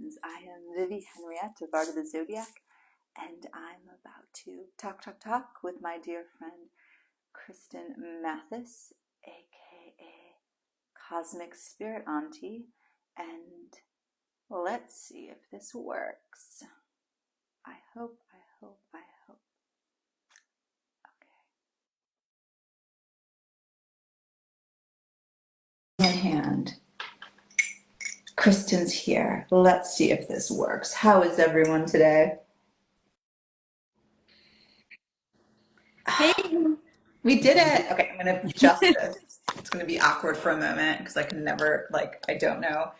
friends. I am Vivi Henriette of Art of the Zodiac, and I'm about to talk with my dear friend Kristin Mathis, aka Cosmic Spirit Auntie, and let's see if this works. I hope. Okay. In hand. Kristin's here. Let's see if this works. How is everyone today? Hey, We did it. Okay, I'm going to adjust this. It's going to be awkward for a moment because I can never, I don't know.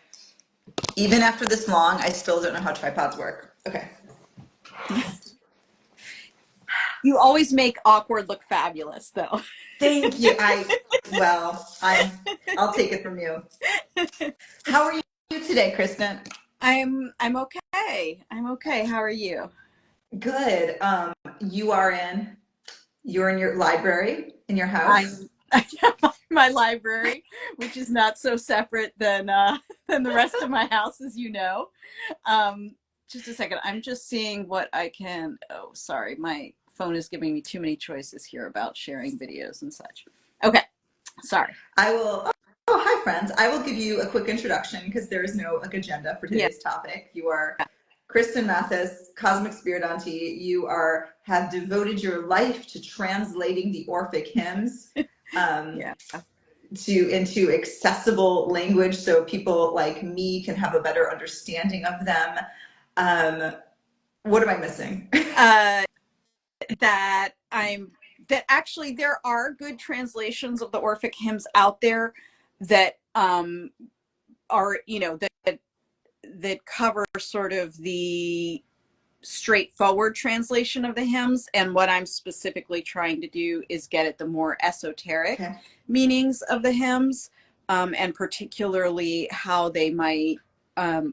Even after this long, I still don't know how tripods work. Okay. you always make awkward look fabulous, though. Thank you. I'll take it from you. How are you today, Kristin? I'm okay. I'm okay. How are you? Good. You're in your library in your house. I have my library, which is not so separate than the rest of my house, as you know. Just a second. I'm just seeing what I can. Oh, sorry. My phone is giving me too many choices here about sharing videos and such. Okay. Sorry. Oh, hi, friends. I will give you a quick introduction because there is no agenda for today's topic. You are Kristin Mathis, Cosmic Spirit Auntie. You have devoted your life to translating the Orphic Hymns into accessible language so people like me can have a better understanding of them. What am I missing? That actually there are good translations of the Orphic hymns out there that are, that cover sort of the straightforward translation of the hymns. And what I'm specifically trying to do is get at the more esoteric meanings of the hymns, and particularly how they might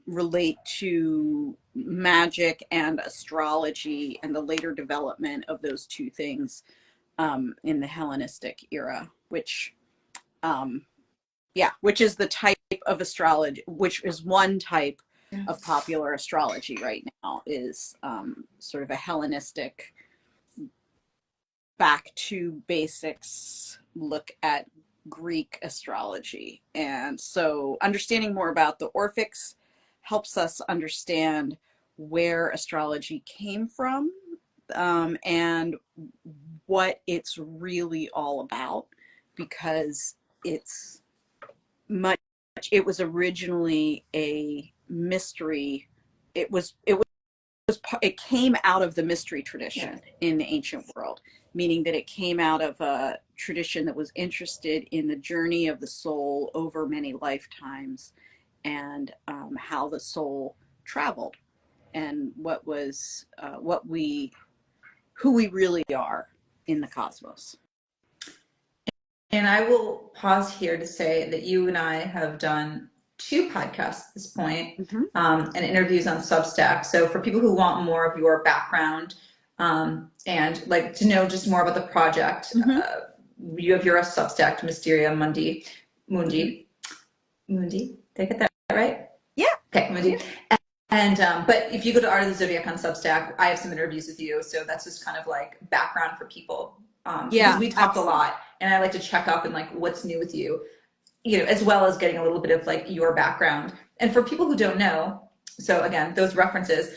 relate to magic and astrology and the later development of those two things in the Hellenistic era, which is the type of astrology, which is one type of popular astrology right now, is sort of a Hellenistic, back to basics look at Greek astrology. And so understanding more about the Orphics helps us understand where astrology came from, and what it's really all about, because it was originally a mystery. It came out of the mystery tradition in the ancient world, meaning that it came out of a tradition that was interested in the journey of the soul over many lifetimes, and how the soul traveled, and who we really are in the cosmos. And I will pause here to say that you and I have done 2 podcasts at this point, and interviews on Substack. So for people who want more of your background, and like to know just more about the project, you have your Substack, Mysteria Mundi. Did I get that right? Yeah. Okay, Mundi. And but if you go to Art of the Zodiac on Substack, I have some interviews with you, so that's just kind of like background for people. Because we talk a lot, and I like to check up and like what's new with you, as well as getting a little bit of like your background. And for people who don't know, so again, those references,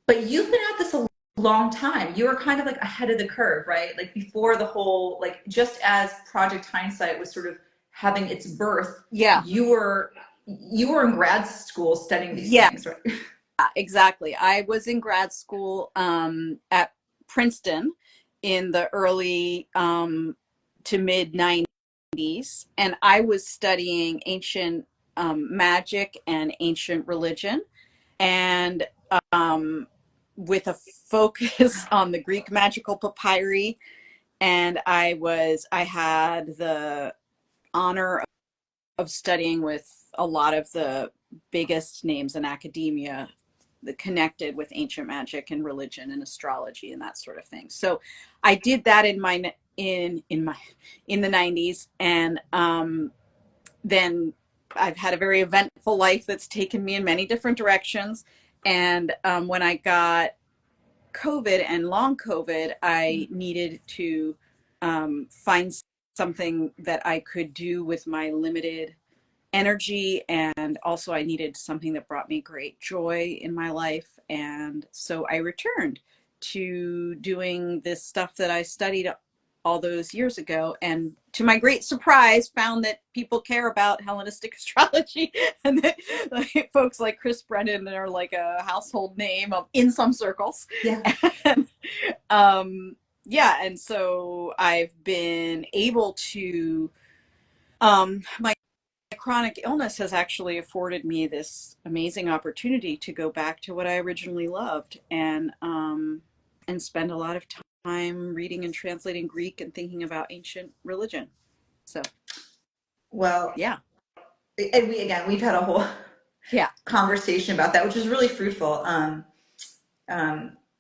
but you've been at this a long time. You were kind of like ahead of the curve, right? Like before the whole, like just as Project Hindsight was sort of having its birth, you were in grad school studying these things, right? Yeah, exactly. I was in grad school at Princeton in the early to mid 90s, and I was studying ancient magic and ancient religion, and with a focus on the Greek Magical Papyri. And I had the honor of studying with a lot of the biggest names in academia that connected with ancient magic and religion and astrology and that sort of thing. So I did that in the 90s, and then I've had a very eventful life that's taken me in many different directions. And when I got COVID and long COVID, I needed to find something that I could do with my limited energy, and also I needed something that brought me great joy in my life. And so I returned to doing this stuff that I studied all those years ago, and to my great surprise found that people care about Hellenistic astrology, and that like, folks like Chris Brennan are like a household name in some circles. Yeah. And, yeah, and so I've been able to my chronic illness has actually afforded me this amazing opportunity to go back to what I originally loved, and spend a lot of time reading and translating Greek and thinking about ancient religion. So, well, yeah. And we've had a whole conversation about that, which is really fruitful.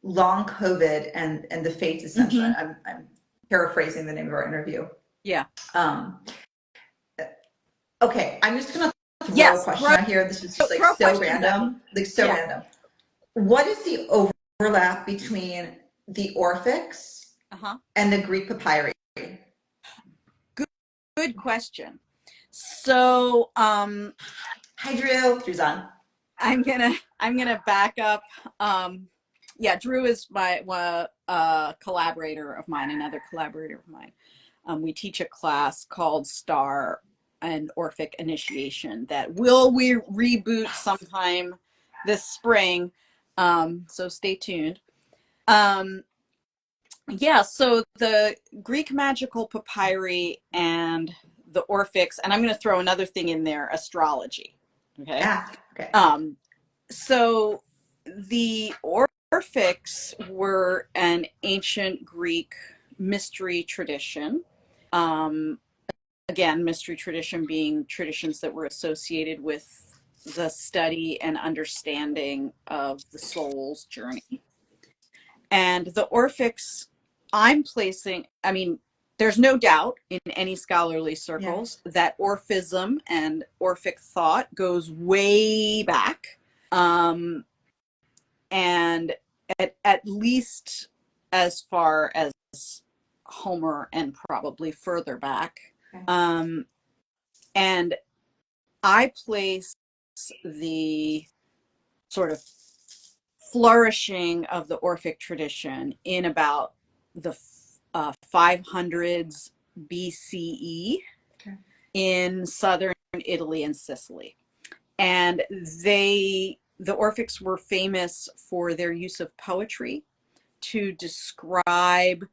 Long COVID and the fates, essentially. I'm paraphrasing the name of our interview. Yeah. Okay, I'm just gonna throw a question out here. This is just like so random, random. What is the overlap between the Orphics and the Greek Papyri? Good question. So, hi Drew. Drew's on. I'm gonna back up. Yeah, Drew is my collaborator of mine, another collaborator of mine. We teach a class called Star and Orphic Initiation that we reboot sometime this spring. So stay tuned. Yeah, so the Greek Magical Papyri and the Orphics, and I'm going to throw another thing in there, astrology. Okay. Okay. So the Orphics were an ancient Greek mystery tradition. Again, mystery tradition being traditions that were associated with the study and understanding of the soul's journey. And the Orphics, there's no doubt in any scholarly circles that Orphism and Orphic thought goes way back. And at least as far as Homer and probably further back. And I place the sort of flourishing of the Orphic tradition in about the 500s BCE in southern Italy and Sicily. And the Orphics were famous for their use of poetry to describe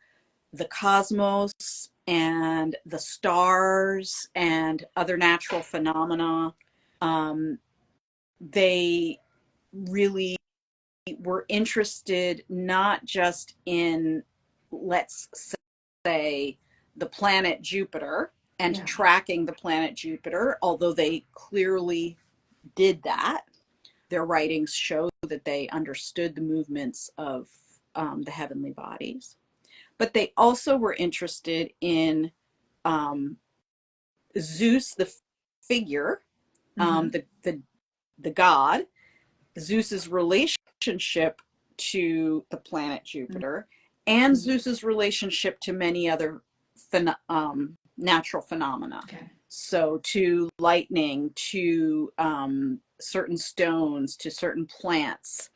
the cosmos and the stars and other natural phenomena. They really were interested not just in, let's say, the planet Jupiter and tracking the planet Jupiter, although they clearly did that. Their writings show that they understood the movements of the heavenly bodies. But they also were interested in Zeus, the figure, the god, Zeus's relationship to the planet Jupiter, and Zeus's relationship to many other natural phenomena. So to lightning, to certain stones, to certain plants,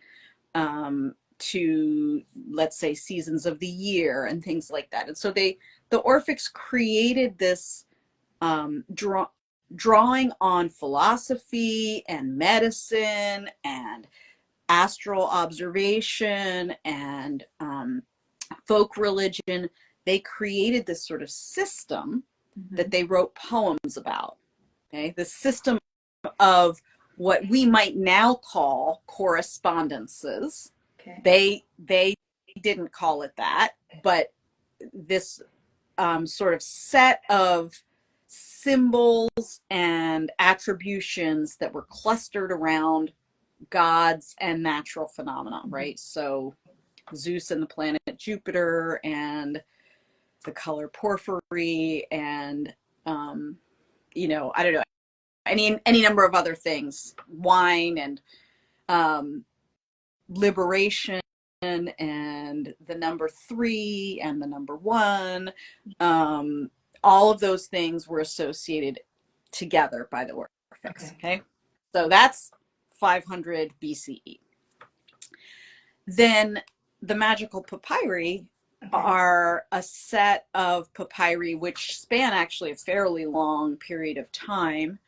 to, let's say, seasons of the year and things like that. And so the Orphics created this drawing on philosophy and medicine and astral observation and folk religion. They created this sort of system that they wrote poems about. Okay, the system of what we might now call correspondences. They didn't call it that, but this sort of set of symbols and attributions that were clustered around gods and natural phenomena, right? So Zeus and the planet Jupiter and the color porphyry and, I don't know, any number of other things, wine and liberation and the number 3 and the number 1. All of those things were associated together by the Orphics. Okay. So that's 500 BCE. Then the magical papyri are a set of papyri which span actually a fairly long period of time,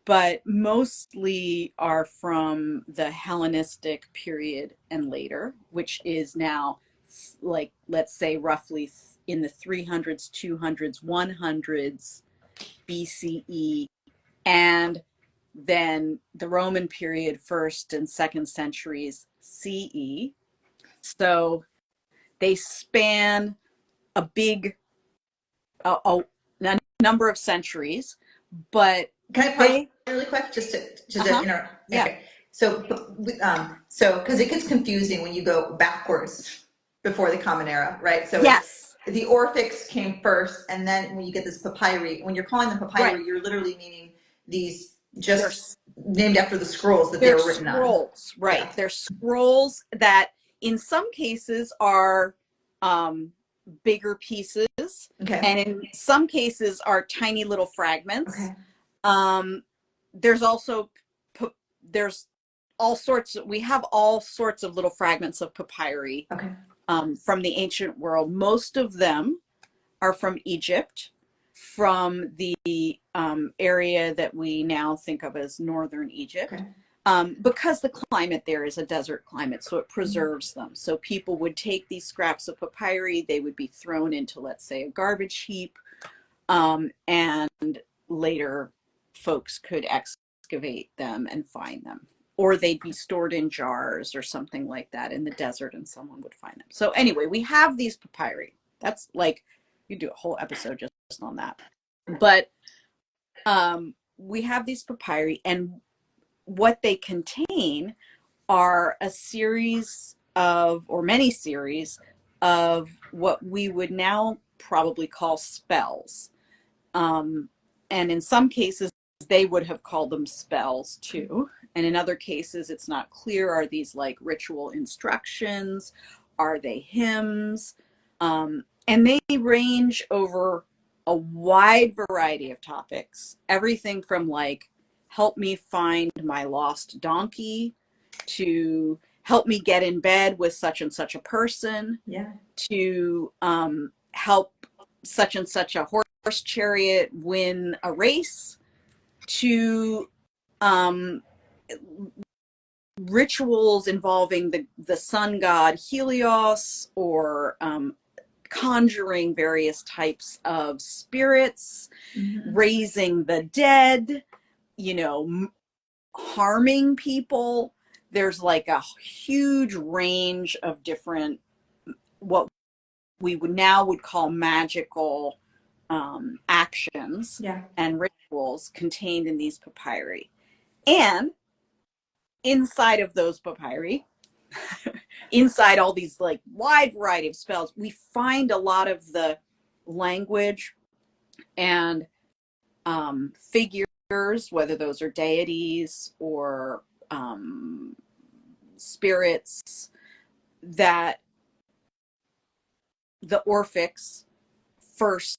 but mostly are from the Hellenistic period and later, which is now, like, let's say roughly in the 300s, 200s, 100s BCE, and then the Roman period, 1st and 2nd centuries CE. So they span a big a number of centuries, but can I pause really quick just to interrupt? Yeah. Okay. So because it gets confusing when you go backwards before the Common Era, right? So yes, the Orphics came first, and then when you get this papyri, when you're calling them papyri, right, you're literally meaning these just named after the scrolls that they they're were written scrolls, on. right? Yeah. They're scrolls that in some cases are bigger pieces, Okay. and in some cases are tiny little fragments. Okay. There's also we have all sorts of little fragments of papyri. Okay. From the ancient world. Most of them are from Egypt, from the area that we now think of as northern Egypt, because the climate there is a desert climate, so it preserves them. So people would take these scraps of papyri, they would be thrown into, let's say, a garbage heap, and later folks could excavate them and find them. Or they'd be stored in jars or something like that in the desert, and someone would find them. So anyway, we have these papyri. That's like, you do a whole episode just on that. But we have these papyri, and what they contain are a series of, or many series of, what we would now probably call spells. And in some cases, they would have called them spells too. And in other cases, it's not clear. Are these like ritual instructions? Are they hymns? And they range over a wide variety of topics. Everything from like, help me find my lost donkey, to help me get in bed with such and such a person, to help such and such a horse chariot win a race, to rituals involving the sun god Helios, or conjuring various types of spirits, raising the dead, harming people. There's like a huge range of different, what we would call magical actions and rituals contained in these papyri. And inside of those papyri, inside all these like wide variety of spells, we find a lot of the language and figures, whether those are deities or spirits, that the Orphics first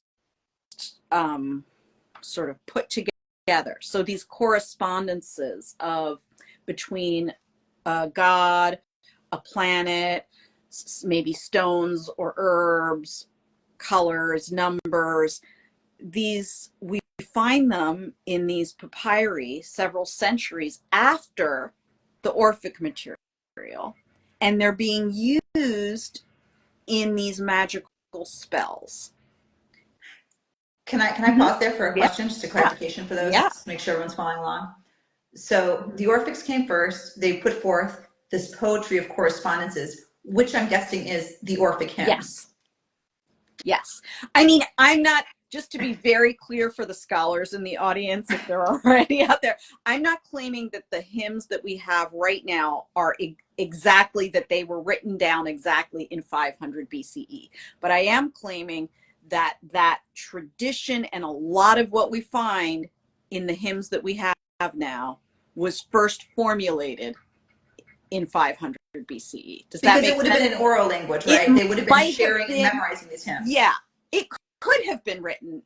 sort of put together. So these correspondences of between a god, a planet, maybe stones or herbs, colors, numbers, these, we find them in these papyri several centuries after the Orphic material, and they're being used in these magical spells. Can I pause there for a question, just a clarification for those, just to make sure everyone's following along? So the Orphics came first. They put forth this poetry of correspondences, which I'm guessing is the Orphic Hymns. Yes. I mean, I'm not, just to be very clear for the scholars in the audience, if they're already out there, I'm not claiming that the hymns that we have right now are exactly, that they were written down exactly in 500 BCE. But I am claiming that that tradition and a lot of what we find in the hymns that we have now was first formulated in 500 BCE. Does that Because make it would have sense? been an oral language, right? They would have been sharing and memorizing these hymns. Yeah, it could have been written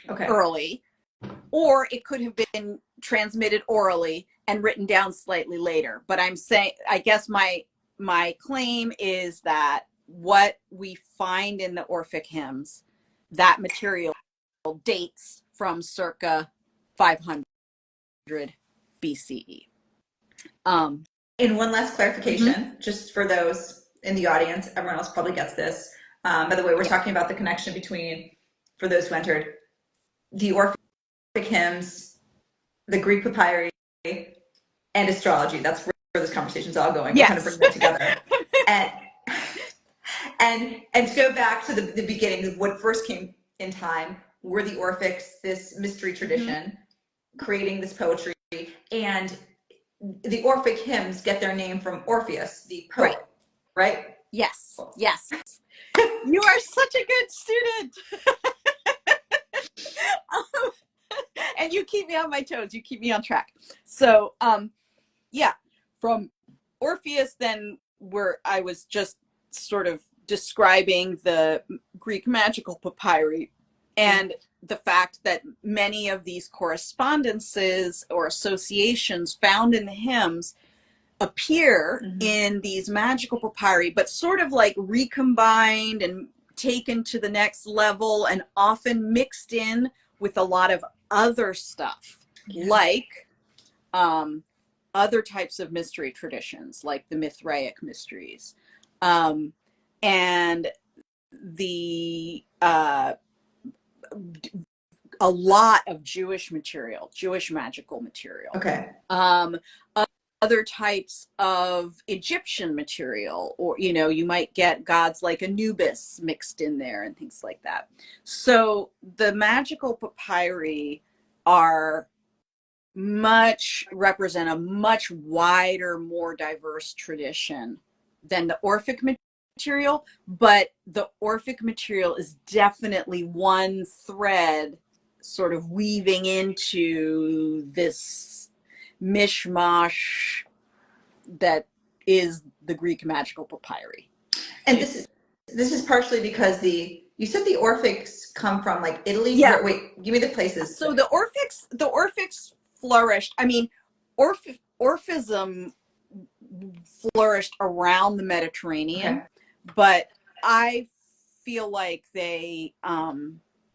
early, or it could have been transmitted orally and written down slightly later. But I'm saying, I guess my claim is that what we find in the Orphic hymns, that material dates from circa 500 BCE. And one last clarification, just for those in the audience, everyone else probably gets this. By the way, we're talking about the connection between, for those who entered, the Orphic hymns, the Greek papyri, and astrology. That's where this conversation's all going. We're kind of bringing them together. And to go back to the beginning of what first came in time were the Orphics, this mystery tradition, creating this poetry. And the Orphic hymns get their name from Orpheus, the poet, right? Yes, yes. You are such a good student. And you keep me on my toes. You keep me on track. So, yeah, from Orpheus, then where I was just sort of describing the Greek Magical Papyri and the fact that many of these correspondences or associations found in the hymns appear in these magical papyri, but sort of like recombined and taken to the next level and often mixed in with a lot of other stuff, like other types of mystery traditions, like the Mithraic mysteries, and the a lot of Jewish material, Jewish magical material. Other types of Egyptian material, or, you know, you might get gods like Anubis mixed in there and things like that. So the magical papyri represent a much wider, more diverse tradition than the Orphic material, but the Orphic material is definitely one thread sort of weaving into this mishmash that is the Greek Magical Papyri. And this is partially because you said the Orphics come from like Italy. Yeah. Wait, give me the places. So the Orphics flourished. I mean, Orphism flourished around the Mediterranean, but I feel like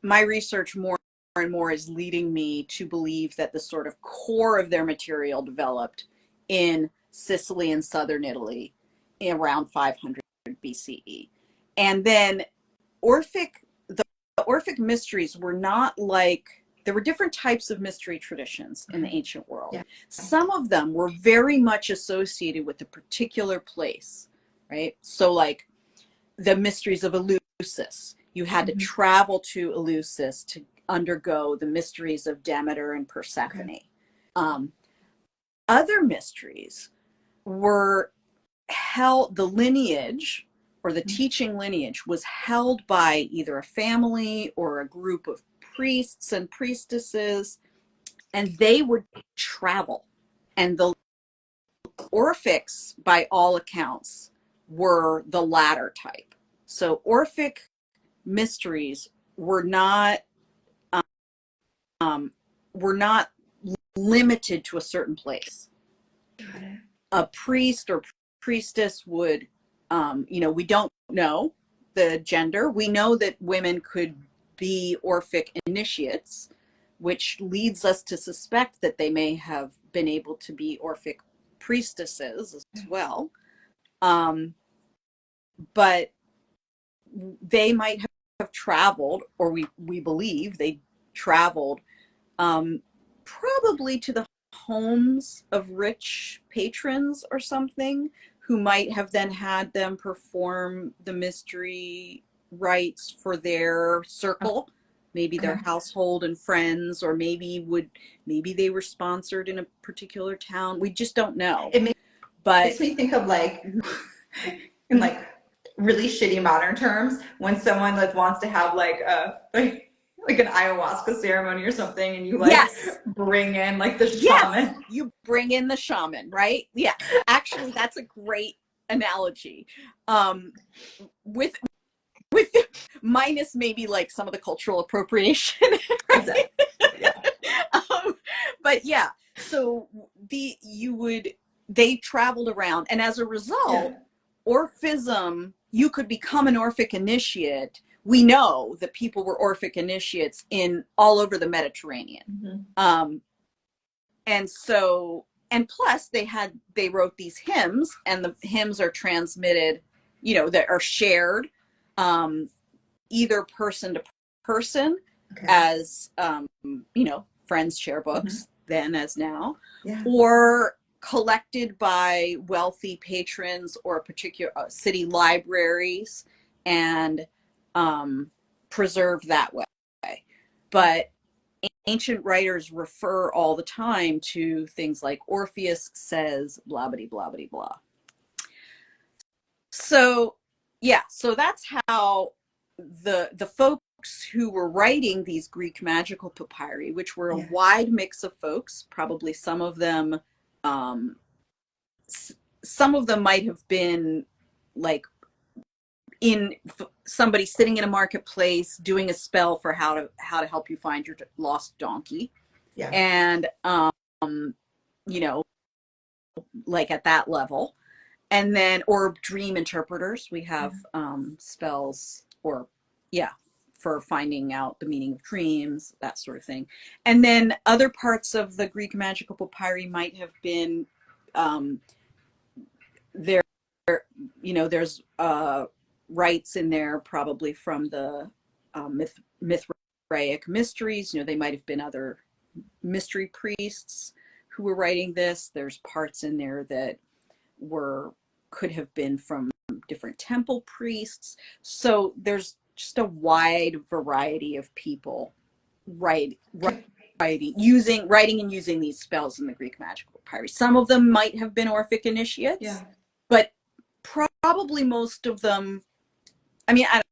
my research more and more is leading me to believe that the sort of core of their material developed in Sicily and southern Italy in around 500 BCE. And then the Orphic mysteries were not like, there were different types of mystery traditions in the ancient world. Yeah. Some of them were very much associated with a particular place, right? So like the mysteries of Eleusis, you had to travel to Eleusis to undergo the mysteries of Demeter and Persephone. Other mysteries were held, the lineage or the teaching lineage was held by either a family or a group of priests and priestesses, and they would travel. And the Orphics, by all accounts, were the latter type. So Orphic mysteries were not limited to a certain place. A priest or priestess would, we don't know the gender. We know that women could be Orphic initiates, which leads us to suspect that they may have been able to be Orphic priestesses as well. But they might have traveled, or we believe they traveled probably to the homes of rich patrons or something, who might have then had them perform the mystery rites for their circle, maybe their household and friends, or maybe they were sponsored in a particular town. We just don't know. It makes me think of like in like really shitty modern terms, when someone like wants to have like a like an ayahuasca ceremony or something, and you like Yes. bring in like the Yes. shaman. You bring in the shaman, right? Yes. Actually, that's a great analogy. With minus maybe like some of the cultural appropriation, right? Exactly. Yeah. But yeah, so they traveled around, and as a result, Orphism, you could become an Orphic initiate. We know that people were Orphic initiates in all over the Mediterranean. Mm-hmm. And so, and plus they wrote these hymns, and the hymns are transmitted, that are shared, either person to person, as, friends share books then as now, or collected by wealthy patrons or particular city libraries and preserved that way. But ancient writers refer all the time to things like Orpheus says, blah, blah, blah, blah, blah. So, yeah, so that's how the folks who were writing these Greek magical papyri, which were a wide mix of folks, probably some of them might have been like somebody sitting in a marketplace doing a spell for how to help you find your lost donkey. Yeah. And like at that level. And then, or dream interpreters, we have spells, or for finding out the meaning of dreams, that sort of thing. And then other parts of the Greek magical papyri might have been there's rites in there probably from the Mithraic mysteries. They might have been other mystery priests who were writing this. There's parts in there that could have been from different temple priests. So there's just a wide variety of people writing and using these spells in the Greek magical papyri. Some of them might have been Orphic initiates, but probably most of them, I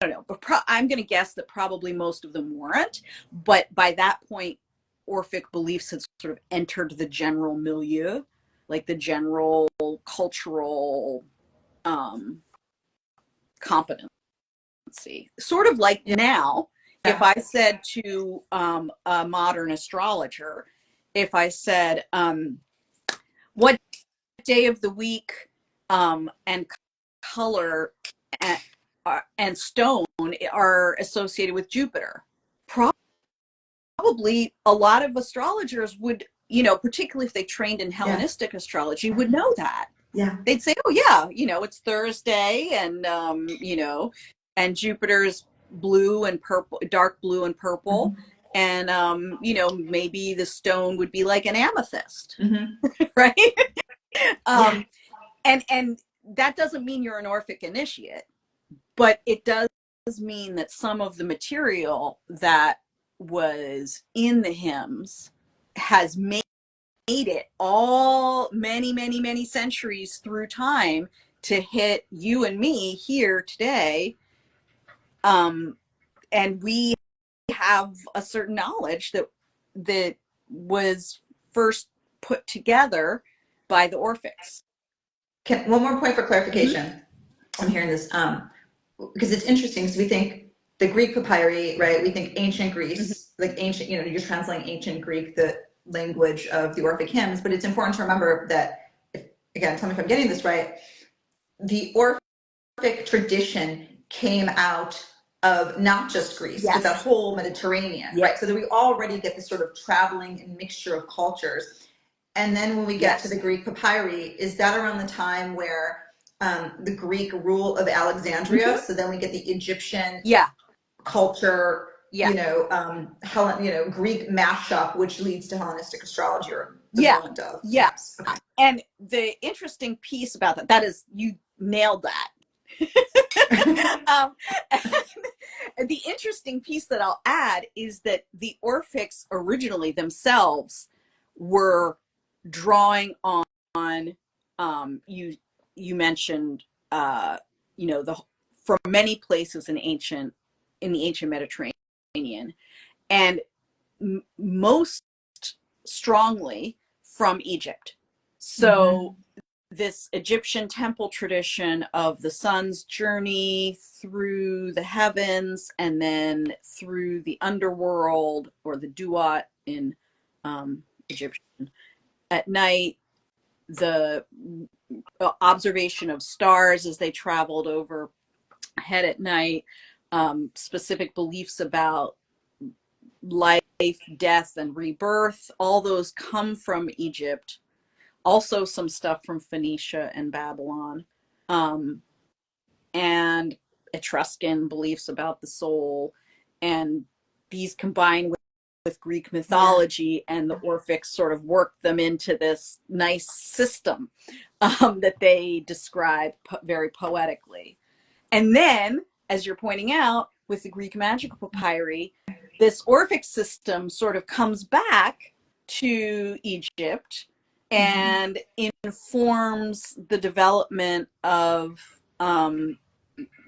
don't know, but I'm going to guess that probably most of them weren't. But by that point, Orphic beliefs had sort of entered the general milieu, like the general cultural competency. Sort of like now, if I said to a modern astrologer, if I said, what day of the week and color and stone are associated with Jupiter, probably a lot of astrologers would, particularly if they trained in Hellenistic astrology, would know that. Yeah. They'd say, oh yeah, it's Thursday, and and Jupiter's blue and purple, dark blue and purple. And maybe the stone would be like an amethyst. Right? And that doesn't mean you're an Orphic initiate, but it does mean that some of the material that was in the hymns has made it all many centuries through time to hit you and me here today. And we have a certain knowledge that was first put together by the Orphics. One more point for clarification. I'm hearing this because it's interesting, because we think the Greek papyri, right? We think ancient Greece, like ancient, you're translating ancient Greek, the language of the Orphic hymns. But it's important to remember that, again, tell me if I'm getting this right, the Orphic tradition came out of not just Greece, but the whole Mediterranean, right? So that we already get this sort of traveling and mixture of cultures. And then when we get to the Greek papyri, is that around the time where the Greek rule of Alexandria? So then we get the Egyptian culture, Greek mashup, which leads to Hellenistic astrology, or the equivalent of. Yes. Okay. And the interesting piece about that is you nailed that. The interesting piece that I'll add is that the Orphics originally themselves were drawing on you mentioned from many places in the ancient Mediterranean, and most strongly from Egypt. So this Egyptian temple tradition of the sun's journey through the heavens and then through the underworld, or the duat in Egyptian, at night, the observation of stars as they traveled overhead at night, specific beliefs about life, death, and rebirth, all those come from Egypt. Also some stuff from Phoenicia and Babylon, and Etruscan beliefs about the soul, and these combined with Greek mythology, and the Orphics sort of worked them into this nice system that they describe very poetically. And then, as you're pointing out, with the Greek Magical Papyri, this Orphic system sort of comes back to Egypt and informs the development of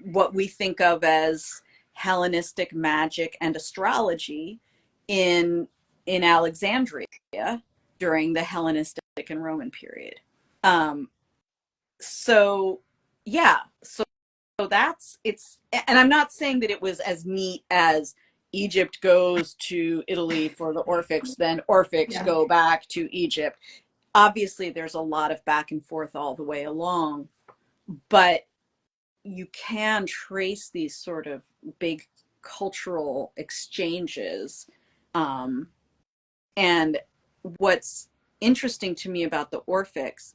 what we think of as Hellenistic magic and astrology in Alexandria during the Hellenistic and Roman period. So that's, it's, and I'm not saying that it was as neat as Egypt goes to Italy for the Orphics, then Orphics go back to Egypt. Obviously, there's a lot of back and forth all the way along, but you can trace these sort of big cultural exchanges. And what's interesting to me about the Orphics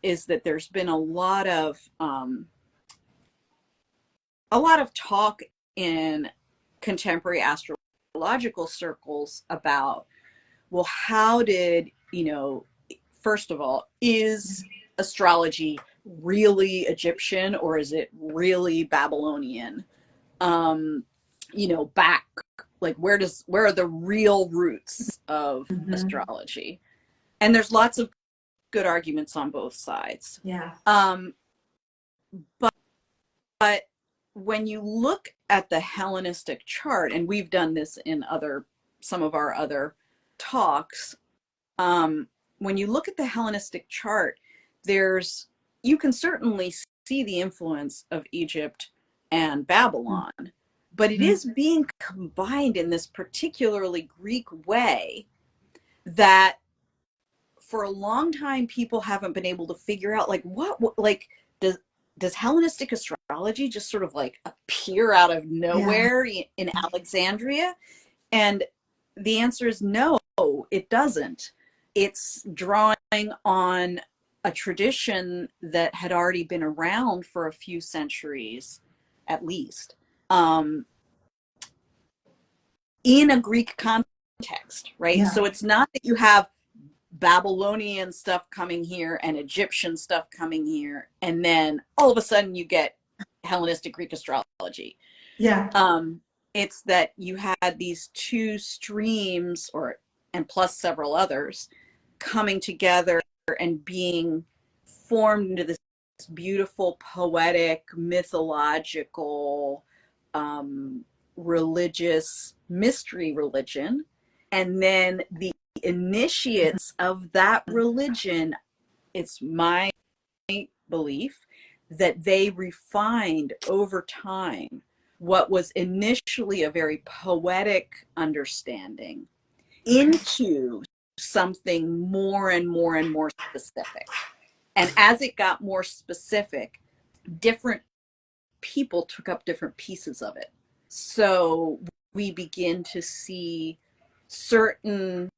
is that there's been a lot of talk in contemporary astrological circles about, well, how did, first of all, is astrology really Egyptian or is it really Babylonian? Back, like, where are the real roots of astrology? And there's lots of good arguments on both sides. But when you look at the Hellenistic chart, and we've done this in some of our other talks, when you look at the Hellenistic chart, you can certainly see the influence of Egypt and Babylon, but it is being combined in this particularly Greek way that for a long time people haven't been able to figure out, like, does Hellenistic astrology just sort of like appear out of nowhere in Alexandria? And the answer is no, it doesn't. It's drawing on a tradition that had already been around for a few centuries, at least, in a Greek context, right? So it's not that you have Babylonian stuff coming here and Egyptian stuff coming here, and then all of a sudden you get Hellenistic Greek astrology. It's that you had these two streams, and plus several others, coming together and being formed into this beautiful, poetic, mythological, religious mystery religion. And then the initiates of that religion, it's my belief that they refined over time what was initially a very poetic understanding into something more and more and more specific. And as it got more specific, different people took up different pieces of it. So we begin to see certain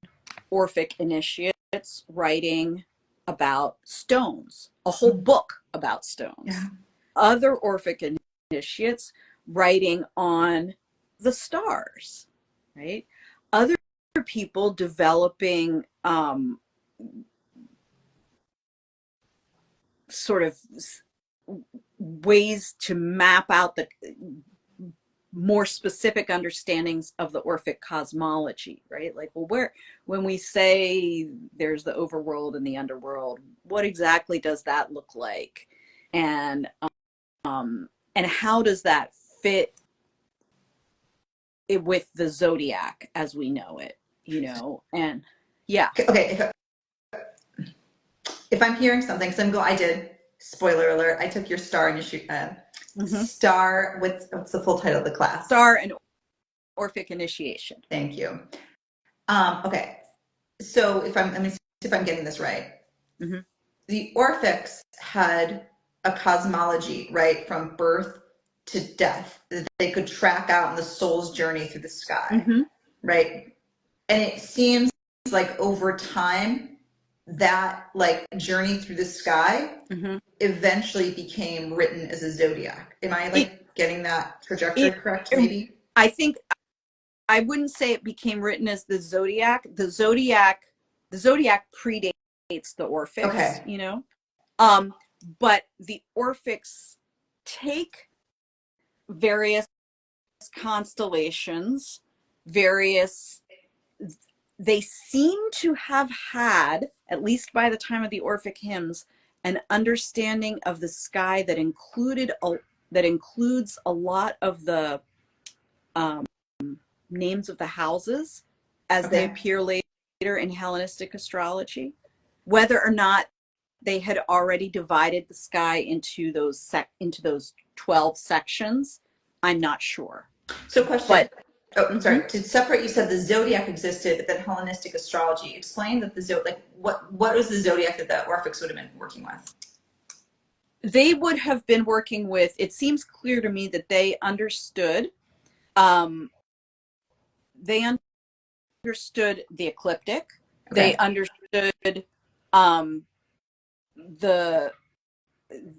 Orphic initiates writing about stones, a whole book about stones. Other Orphic initiates writing on the stars, right? Other people developing sort of ways to map out the more specific understandings of the Orphic cosmology, right? Like, well, when we say there's the overworld and the underworld, what exactly does that look like? And how does that fit with the zodiac as we know it, you know. And yeah. Okay, if I'm hearing something, because I did, spoiler alert, I took your star star, what's the full title of the class? Star and Orphic Initiation. Thank you. Okay, so let me see if I'm getting this right. The Orphics had a cosmology, right, from birth to death, that they could track out in the soul's journey through the sky, right? And it seems like over time, that like journey through the sky eventually became written as a zodiac. Am I like getting that trajectory correct? Maybe. I think I wouldn't say it became written as the zodiac. The zodiac predates the Orphics, you know. But the Orphics take various constellations, they seem to have had, at least by the time of the Orphic hymns, an understanding of the sky that includes a lot of the names of the houses as they appear later in Hellenistic astrology. Whether or not they had already divided the sky into those 12 sections, I'm not sure. So question. Sorry. To separate, you said the zodiac existed, but then Hellenistic astrology. Explain that the zodiac, like what was the zodiac that the Orphics would have been working with? They would have been working with, it seems clear to me that they understood the ecliptic. They understood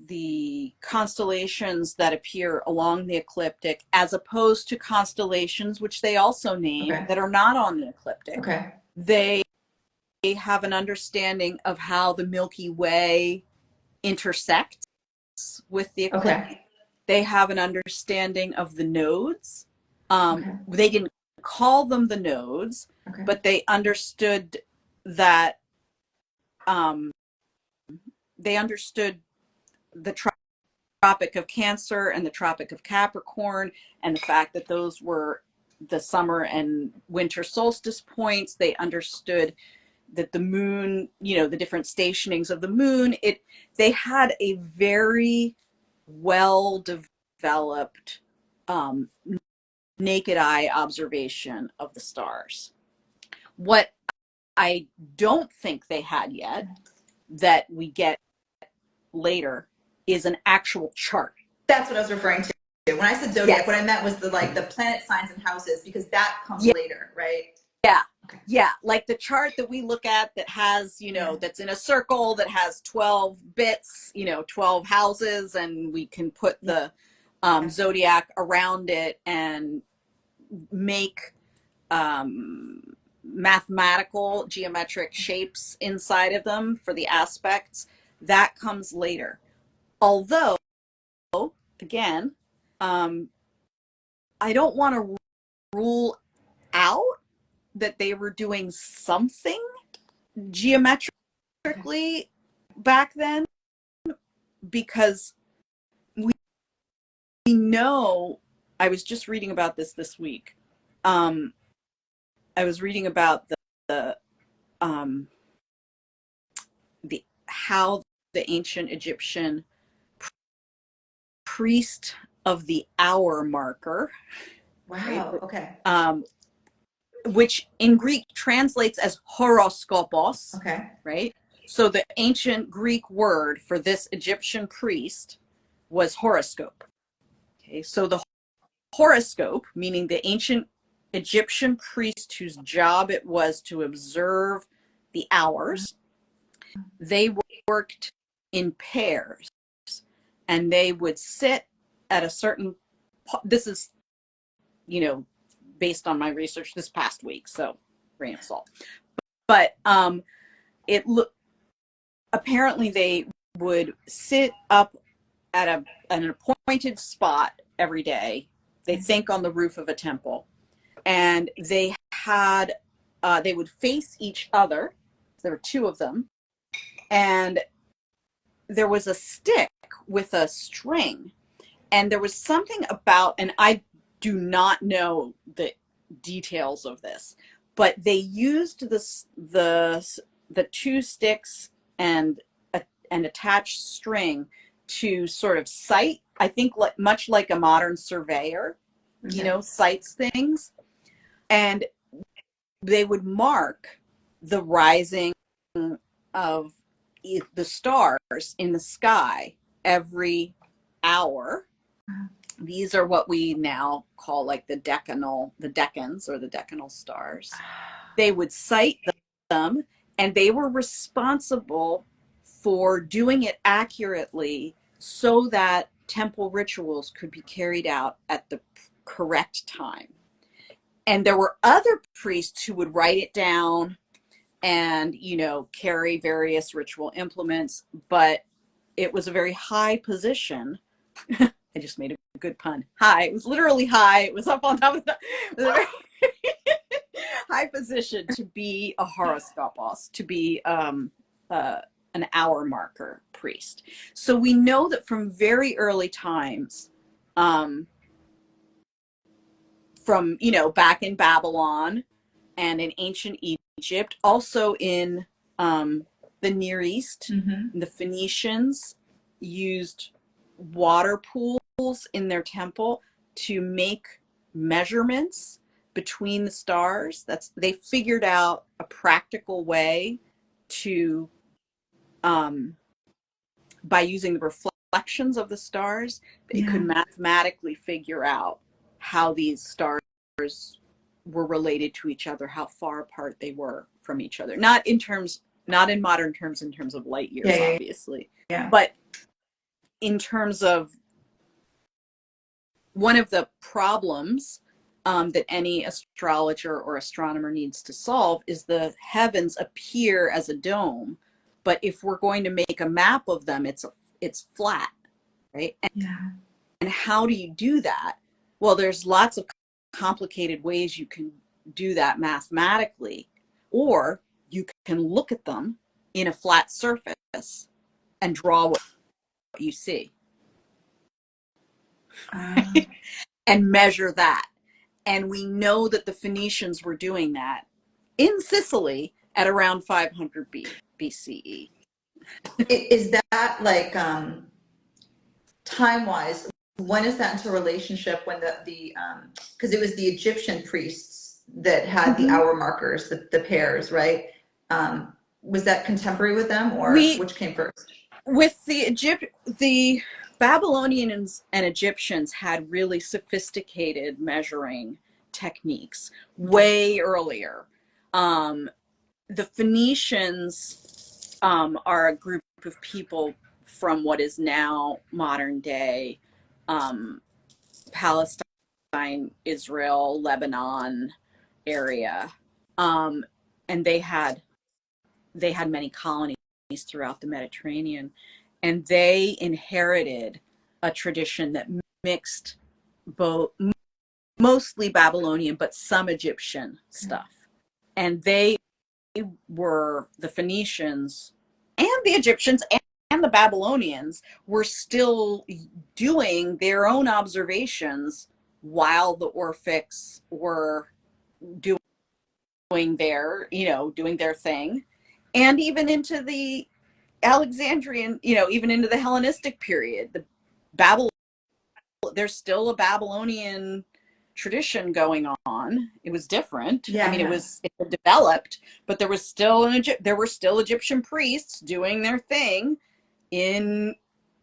the constellations that appear along the ecliptic, as opposed to constellations which they also name that are not on the ecliptic. They have an understanding of how the Milky Way intersects with the ecliptic. They have an understanding of the nodes. They didn't call them the nodes, but they understood that they understood the Tropic of Cancer and the Tropic of Capricorn, and the fact that those were the summer and winter solstice points. They understood that the moon, you know, the different stationings of the moon, they had a very well developed naked eye observation of the stars. What I don't think they had yet, that we get later, is an actual chart. That's what I was referring to. When I said zodiac, what I meant was the planet signs and houses, because that comes later, right? Yeah, like the chart that we look at that has, you know, that's in a circle that has 12 bits, you know, 12 houses, and we can put the zodiac around it and make mathematical geometric shapes inside of them for the aspects. That comes later. Although, again, I don't want to rule out that they were doing something geometrically back then, because we know, I was just reading about this week. I was reading about the how the ancient Egyptian priest of the hour marker, which in Greek translates as horoscopos, right? So the ancient Greek word for this Egyptian priest was horoscope. Okay, so the horoscope, meaning the ancient Egyptian priest whose job it was to observe the hours, they worked in pairs, and they would sit at a certain, this is, you know, based on my research this past week, so grain of salt. But apparently they would sit up at an appointed spot every day. They think on the roof of a temple, and they would face each other. There were two of them, and there was a stick with a string, and there was something about, and I do not know the details of this, but they used the two sticks and an attached string to sort of sight, I think, much like a modern surveyor, you know, sights things. And they would mark the rising of the stars in the sky every hour. These are what we now call like the decans or the decanal stars. They would sight them, and they were responsible for doing it accurately so that temple rituals could be carried out at the correct time. And there were other priests who would write it down and, you know, carry various ritual implements, but it was a very high position. I just made a good pun. High. It was literally high. It was up on top of the high position to be a horoscopos, to be an hour marker priest. So we know that from very early times, from, you know, back in Babylon and in ancient Egypt, also in the Near East, the Phoenicians used water pools in their temple to make measurements between the stars. They figured out a practical way to, by using the reflections of the stars, they could mathematically figure out how these stars were related to each other, how far apart they were from each other. Not in modern terms, in terms of light years, obviously, but in terms of one of the problems that any astrologer or astronomer needs to solve is the heavens appear as a dome, but if we're going to make a map of them, it's flat, right? And how do you do that? Well, there's lots of complicated ways you can do that mathematically, or you can look at them in a flat surface and draw what you see and measure that. And we know that the Phoenicians were doing that in Sicily at around 500 BCE. Is that like time-wise? When is that into relationship when the because it was the Egyptian priests that had the hour markers, the pairs, right? Was that contemporary with them, or which came first? With the Babylonians and Egyptians had really sophisticated measuring techniques way earlier. The Phoenicians are a group of people from what is now modern day Palestine, Israel, Lebanon area, and they had many colonies throughout the Mediterranean, and they inherited a tradition that mixed both mostly Babylonian but some Egyptian stuff. And they were, the Phoenicians and the Egyptians and the Babylonians were still doing their own observations while the Orphics were doing their thing. And even into the Alexandrian, even into the Hellenistic period, there's still a Babylonian tradition going on. It was different. I mean, it had developed, but there were still Egyptian priests doing their thing in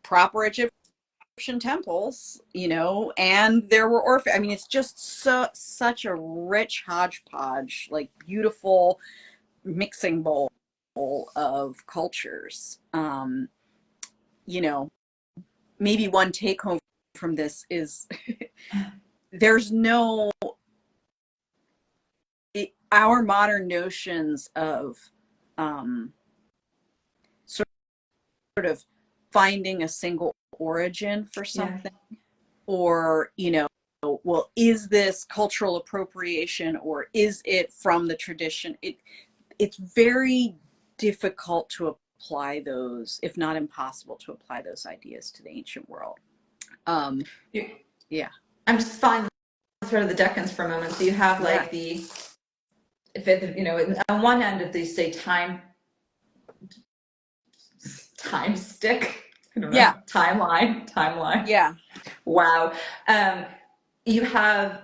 proper Egyptian temples, and there were Orphic. I mean, it's just such a rich hodgepodge, like beautiful mixing bowl of cultures. Maybe one take home from this is there's our modern notions of sort of finding a single origin for something, or well, is this cultural appropriation or is it from the tradition? It's very difficult to apply those, if not impossible to apply those ideas to the ancient world. I'm just finding start of the decans for a moment. So you have like on one end of these say time stick. I don't know. Timeline. Yeah. Wow. You have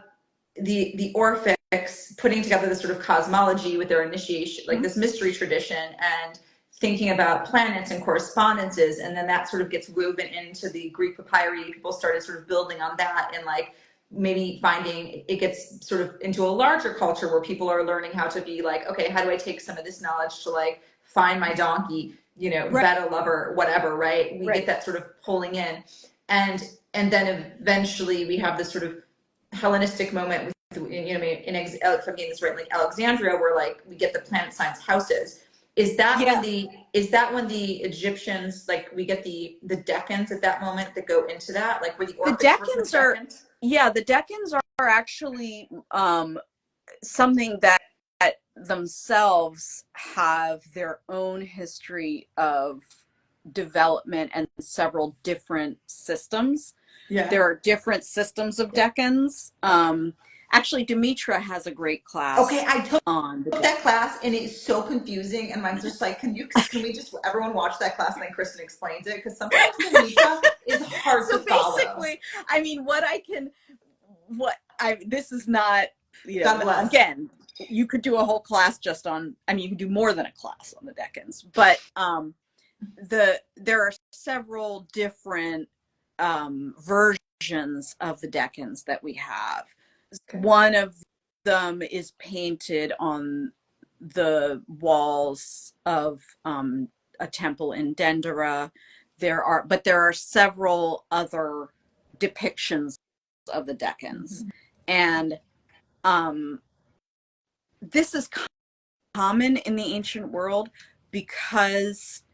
the Orphics putting together this sort of cosmology with their initiation, like this mystery tradition, and thinking about planets and correspondences, and then that sort of gets woven into the Greek papyri. People started sort of building on that, and like maybe finding it gets sort of into a larger culture where people are learning how to be like, okay, how do I take some of this knowledge to like find my donkey, vet a lover, whatever, right? We get that sort of pulling in, and then eventually we have this sort of Hellenistic moment with, if I'm getting this right, like Alexandria, where like we get the planet science houses. Is that when the Egyptians, like we get the decans at that moment that go into that, like where the decans are decans? Yeah, the decans are actually something that themselves have their own history of development and several different systems. Yeah. There are different systems of decans. Actually, Demetra has a great class. Okay, I took that class, and it's so confusing. And mine's just like, can we just everyone watch that class and then Kristin explains it? Because sometimes Demetra is hard to follow. So basically, I mean, this is not, again, you could do a whole class just on, you can do more than a class on the decans, but there are several different versions of the decans that we have. Okay. One of them is painted on the walls of a temple in Dendera. There are several other depictions of the decans. Mm-hmm. And this is common in the ancient world because,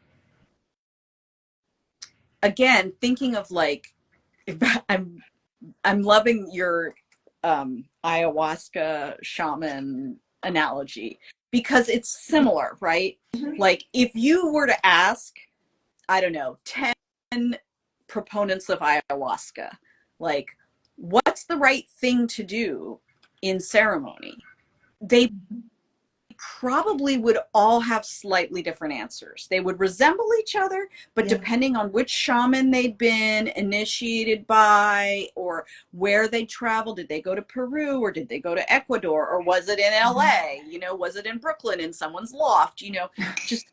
again, thinking of like, I'm loving your ayahuasca shaman analogy because it's similar, right? Mm-hmm. Like if you were to ask, I don't know, 10 proponents of ayahuasca, like, what's the right thing to do in ceremony? They probably would all have slightly different answers. They would resemble each other, but depending on which shaman they'd been initiated by or where they traveled, did they go to Peru or did they go to Ecuador or was it in LA? Was it in Brooklyn in someone's loft? Just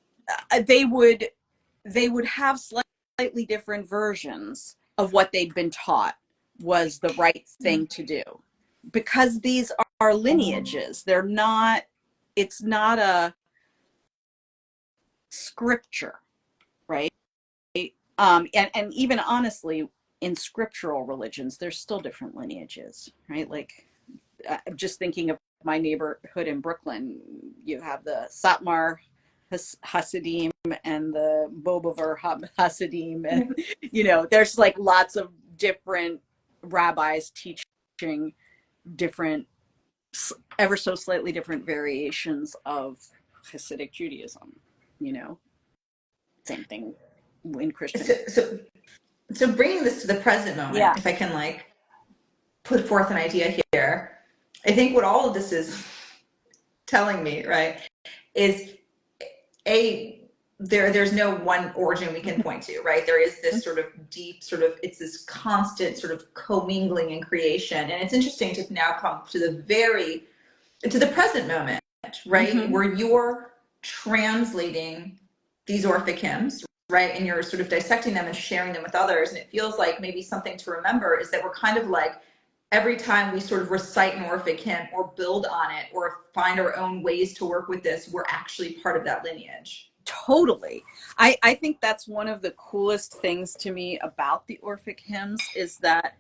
they would have slightly different versions of what they'd been taught was the right thing to do. Because these are lineages. It's not a scripture, right? And even honestly, in scriptural religions, there's still different lineages, right? Like, I'm just thinking of my neighborhood in Brooklyn. You have the Satmar Hasidim and the Bobover Hasidim, and there's like lots of different rabbis teaching different, ever so slightly different variations of Hasidic Judaism. Same thing in Christian. So bringing this to the present moment, if I can like put forth an idea here, I think what all of this is telling me, right, is there's no one origin we can point to, right? There is this sort of deep it's this constant sort of commingling in creation. And it's interesting to now come to the present moment, right? Mm-hmm. Where you're translating these Orphic hymns, right? And you're sort of dissecting them and sharing them with others. And it feels like maybe something to remember is that we're kind of like, every time we sort of recite an Orphic hymn or build on it or find our own ways to work with this, we're actually part of that lineage. Totally. I think that's one of the coolest things to me about the Orphic hymns is that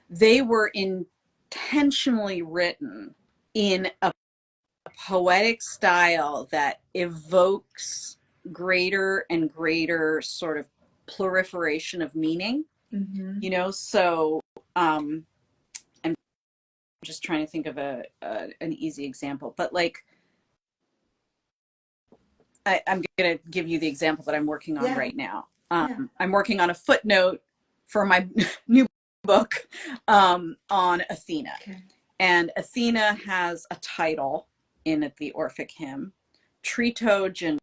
they were intentionally written in a poetic style that evokes greater and greater sort of proliferation of meaning. Mm-hmm. So I'm just trying to think of an easy example, but like I'm going to give you the example that I'm working on right now. I'm working on a footnote for my new book on Athena. Okay. And Athena has a title in the Orphic hymn, Tritogeneia,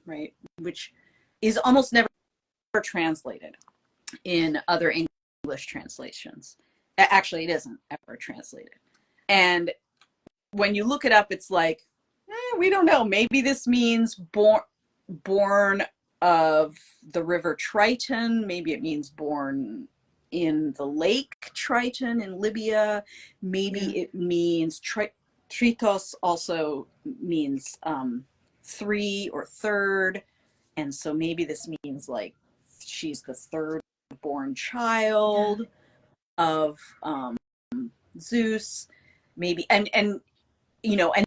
right? Which is almost never translated in other English translations. Actually, it isn't ever translated. And when you look it up, it's like, we don't know. Maybe this means born of the river Triton. Maybe it means born in the lake Triton in Libya. Maybe it means Tritos also means three or third. And so maybe this means like she's the third born child of Zeus. Maybe, and you know, and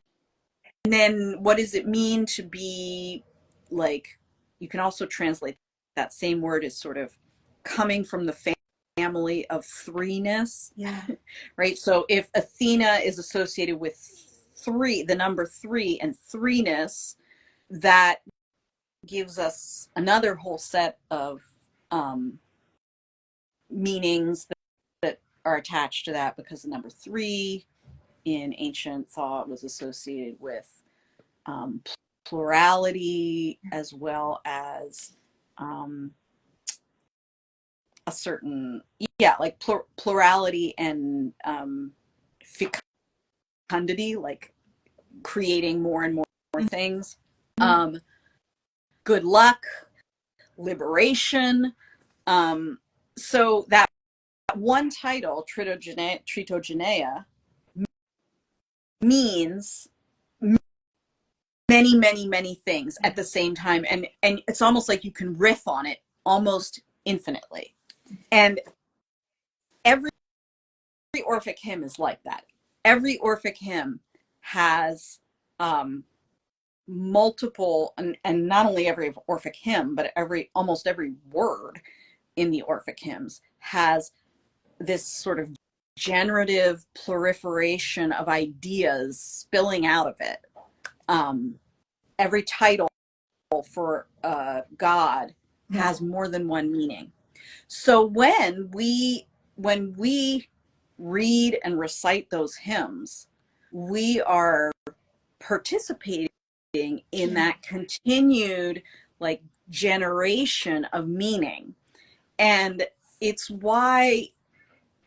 then what does it mean to be like, you can also translate that same word as sort of coming from the family of threeness. Right? So if Athena is associated with three, the number three and threeness, that gives us another whole set of meanings that are attached to that, because the number three in ancient thought was associated with plurality, as well as a certain, like plurality and fecundity, like creating more and more things. Good luck, liberation. So that one title, Tritogeneia, means many things at the same time, and it's almost like you can riff on it almost infinitely. And every Orphic hymn is like that. Every Orphic hymn has multiple, and not only every Orphic hymn, but almost every word in the Orphic hymns has this sort of generative proliferation of ideas spilling out of it. Every title for God has more than one meaning. So when we read and recite those hymns, we are participating in that continued like generation of meaning. And it's why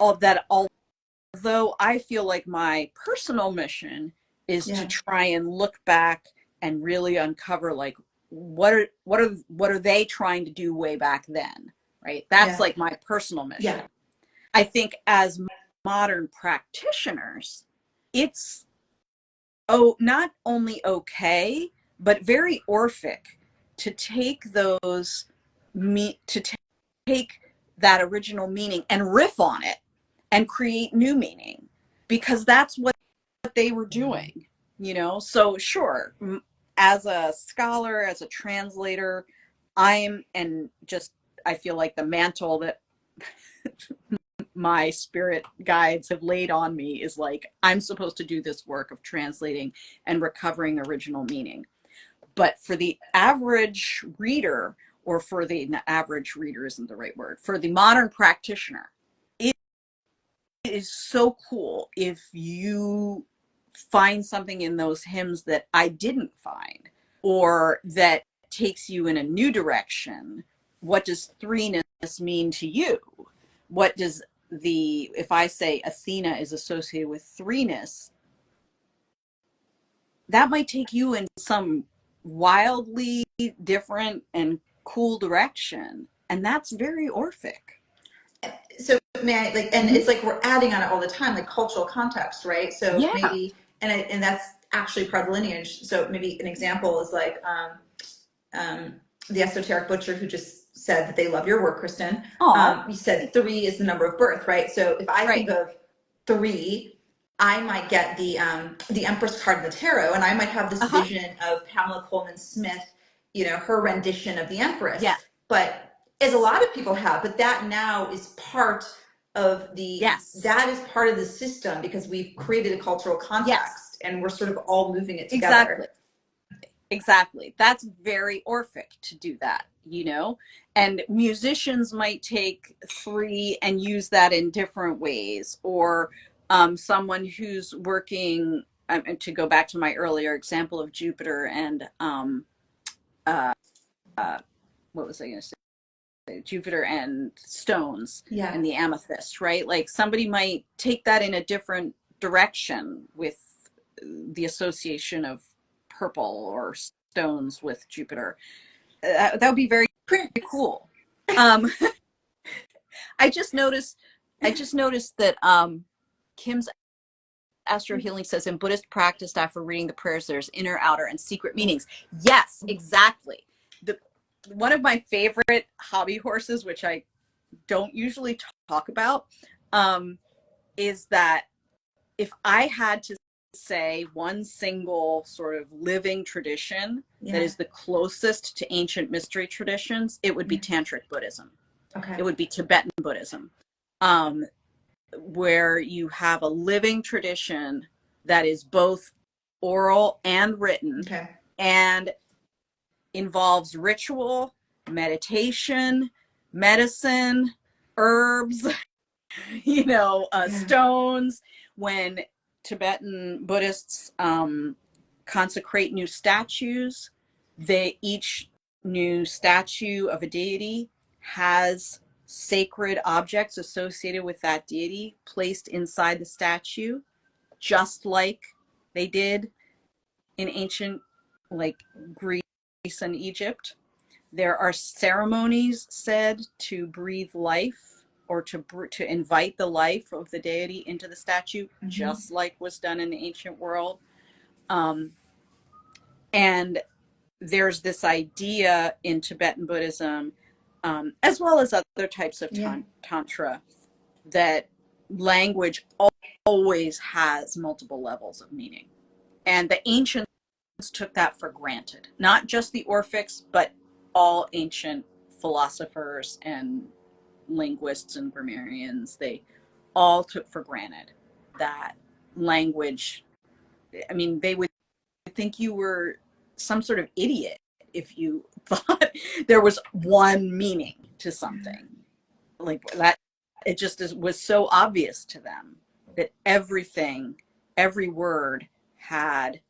although I feel like my personal mission is to try and look back and really uncover like what are they trying to do way back then, right? That's like my personal mission. I think as modern practitioners, it's not only okay, but very Orphic to take take that original meaning and riff on it and create new meaning, because that's what they were doing, you know? So sure, as a scholar, as a translator, I feel like the mantle that my spirit guides have laid on me is like, I'm supposed to do this work of translating and recovering original meaning. But for the average reader, or for the average reader isn't the right word, for the modern practitioner, it is so cool if you find something in those hymns that I didn't find, or that takes you in a new direction. What does threeness mean to you? What does if I say Athena is associated with threeness, that might take you in some wildly different and cool direction. And that's very Orphic. So may I and it's like we're adding on it all the time, like cultural context, right? So maybe, and that's actually part of the lineage. So maybe an example is like the esoteric butcher who just said that they love your work, Kristin. You said 3 is the number of birth, right? So if I think of 3, I might get the Empress card in the tarot, and I might have this vision of Pamela Coleman Smith, you know, her rendition of the Empress. But as a lot of people have, but that now is part of that is part of the system, because we've created a cultural context and we're sort of all moving it together. Exactly. That's very Orphic to do that, you know? And musicians might take 3 and use that in different ways. Or someone who's working, to go back to my earlier example of Jupiter and uh, what was I going to say? Jupiter and stones and the amethyst, right? Like somebody might take that in a different direction with the association of purple or stones with Jupiter. That would be very, very cool. I just noticed that Kim's Astro Healing says in Buddhist practice, after reading the prayers, there's inner, outer, and secret meanings. Yes, exactly. One of my favorite hobby horses, which I don't usually talk about, is that if I had to say one single sort of living tradition that is the closest to ancient mystery traditions, it would be Tantric Buddhism. Okay. It would be Tibetan Buddhism, where you have a living tradition that is both oral and written, and involves ritual, meditation, medicine, herbs, stones. When Tibetan Buddhists consecrate new statues, each new statue of a deity has sacred objects associated with that deity placed inside the statue, just like they did in ancient, like, Greece and Egypt. There are ceremonies said to breathe life or to invite the life of the deity into the statue, just like was done in the ancient world. And there's this idea in Tibetan Buddhism, as well as other types of Tantra, that language always has multiple levels of meaning. And the ancients took that for granted. Not just the Orphics, but all ancient philosophers and linguists and grammarians, they all took for granted that language, I mean, they would think you were some sort of idiot if you thought there was one meaning to something like that. It just was so obvious to them that every word had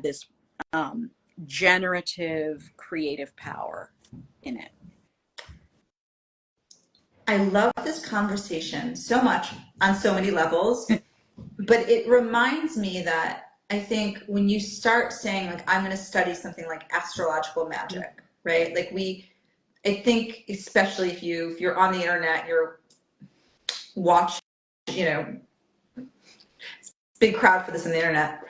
this generative, creative power in it. I love this conversation so much on so many levels, but it reminds me that I think when you start saying, like, I'm going to study something like astrological magic, right? Like I think especially if you're on the internet, you're watching, big crowd for this on the internet.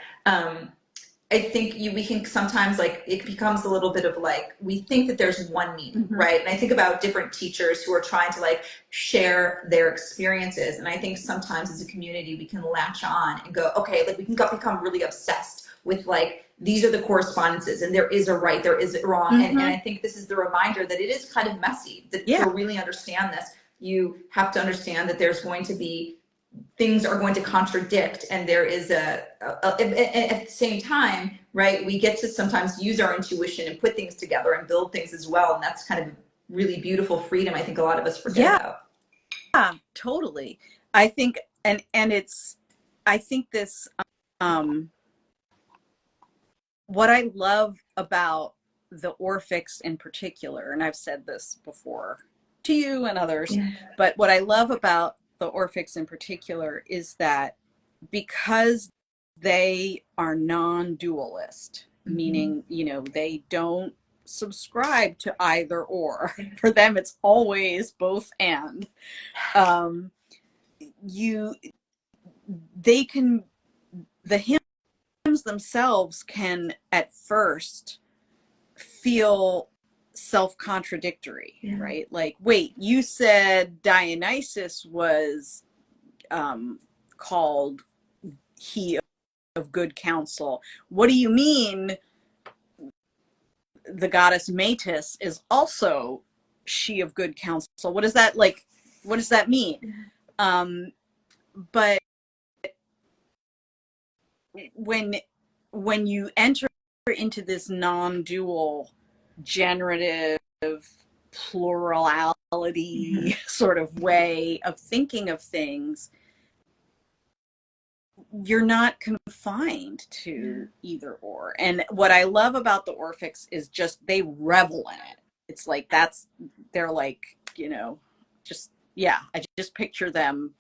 I think we can sometimes, like, it becomes a little bit of like, we think that there's one meaning, right? And I think about different teachers who are trying to like share their experiences. And I think sometimes as a community, we can latch on and go, okay, like we can become really obsessed with like, these are the correspondences and there is a right, there is a wrong. And I think this is the reminder that it is kind of messy, that to really understand this, you have to understand that there's going to be things are going to contradict, and there is at the same time, right, we get to sometimes use our intuition and put things together and build things as well, and that's kind of really beautiful freedom I think a lot of us forget about. Yeah, totally. I think and it's, I think this what I love about the Orphics in particular, and I've said this before to you and others, but what I love about the Orphics in particular is that because they are non-dualist, meaning, they don't subscribe to either or. For them, it's always both and. The hymns themselves can at first feel self-contradictory, right? Like, wait, you said Dionysus was called he of good counsel. What do you mean the goddess Metis is also she of good counsel? What does that mean? But when when you enter into this non-dual generative plurality sort of way of thinking of things, you're not confined to either or. And what I love about the Orphics is just they revel in it. It's like they're like, you know, just, yeah, I just picture them.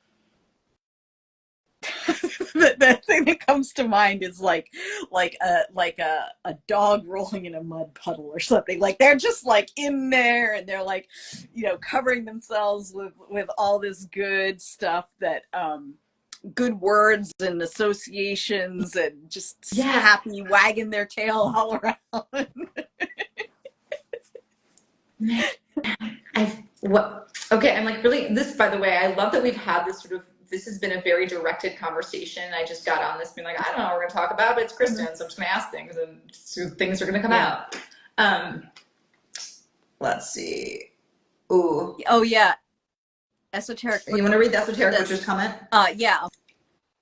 The thing that comes to mind is like a dog rolling in a mud puddle or something. Like they're just like in there, and they're like, you know, covering themselves with all this good stuff that good words and associations, and just happy, wagging their tail all around. Okay, I'm like really this, by the way, I love that we've had this sort of, this has been a very directed conversation. I just got on this being like, I don't know what we're gonna talk about, but it's Kristin, so I'm just gonna ask things and so things are gonna come out. Let's see. Ooh. Oh yeah. Esoteric. You want to read the esoteric butcher's comment? Yeah.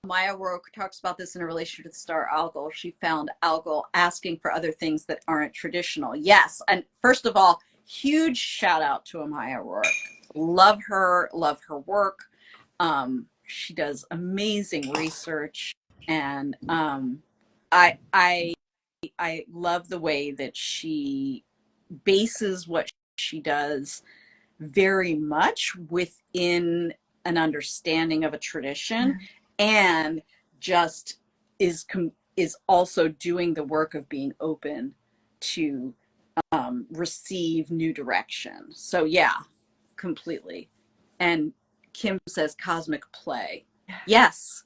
Moira talks about this in a relation to the star Algol. She found Algol asking for other things that aren't traditional. Yes. And first of all, huge shout out to Amaya Rourke. Love her work. She does amazing research, and I love the way that she bases what she does very much within an understanding of a tradition, and just is also doing the work of being open to receive new direction. So yeah, completely. And Kim says cosmic play. Yes,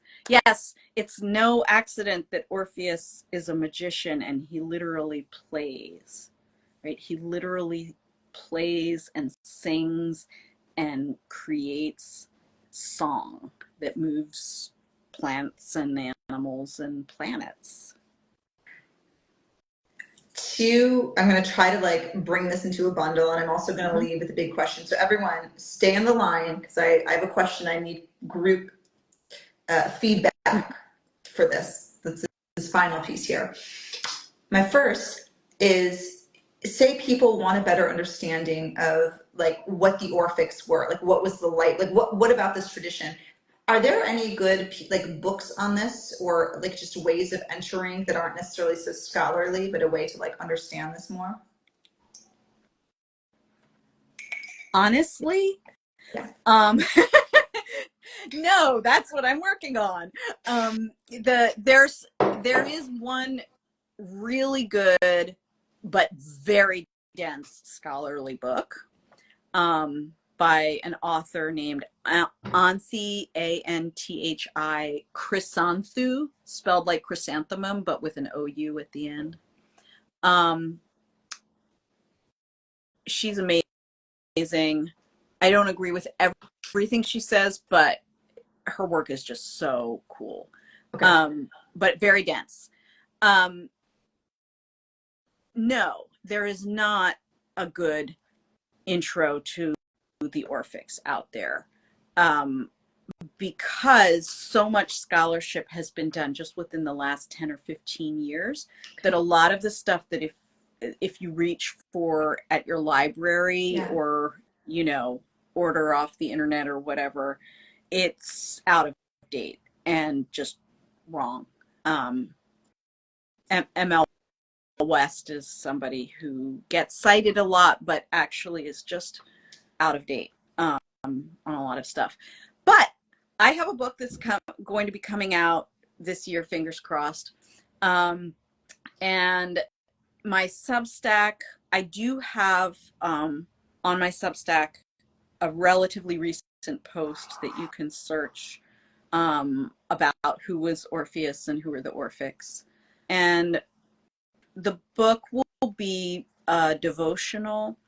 it's no accident that Orpheus is a magician, and he literally plays, right? He literally plays and sings and creates song that moves plants and animals and planets. I'm going to try to like bring this into a bundle, and I'm also going to leave with a big question. So everyone stay on the line, because I have a question. I need group feedback for this. That's this final piece here. My first is, say people want a better understanding of like what the Orphics were, like what was the light, like what about this tradition? Are there any good like books on this, or like just ways of entering that aren't necessarily so scholarly, but a way to like understand this more? Honestly, no, that's what I'm working on. There is one really good but very dense scholarly book by an author named AUNTIE, ANTHI, Chrysanthou, spelled like chrysanthemum but with an OU at the end. She's amazing. I don't agree with everything she says, but her work is just so cool. Okay. But very dense. No, there is not a good intro to the Orphics out there, because so much scholarship has been done just within the last 10 or 15 years that a lot of the stuff that if you reach for at your library or, you know, order off the internet or whatever, it's out of date and just wrong. ML West is somebody who gets cited a lot, but actually is just out of date on a lot of stuff. But I have a book that's going to be coming out this year, fingers crossed. And my Substack, I do have on my Substack a relatively recent post that you can search about who was Orpheus and who were the Orphics. And the book will be devotional,